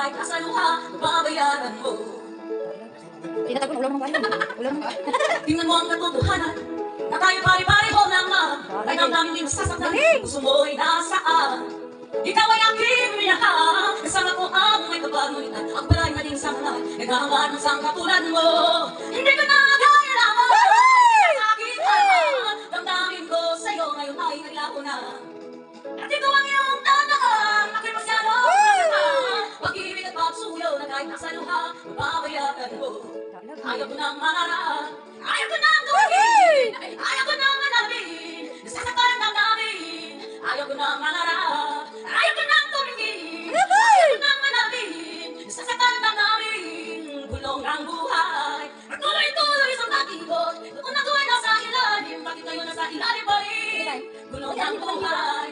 kahit nasa luha, babayaran mo. Tinatag ko, ulam ng bayan. Ulam ng bayan. Tingnan mo ang katotohanan na tayo pare-pareho lamang. Ay damdamin din masasaktan, gusto mo'y nasaan. Ikaw ay aking minahal, kasama ko ang may kapagulitan. Ang balay na din sa malay, naghahangat ng sang katulad mo. Hindi ko na kaya lamang sa aking alma. Damdamin ko sa'yo ngayon ay naglaho na. At ito ang iyong tandaan, ako'y masyado kasama. Pag-ibig at pagsuyo na kahit nasa luha, babayaran mo. Ayaw ko nang mangarap, ayaw ko nang gawin, ayaw ko nang manalabin, nasasaktan ang damdamin. Ayaw ko nang mangarap, ayaw ko nang tumingin, ayaw ko nang manalabin, nasasaktan ang damdamin. Gulong ng buhay, at tuloy-tuloy sa pag-ikot. Kung ako ay nasa ilalim, bakit kayo nasa ilalim pa rin? Gulong ng buhay.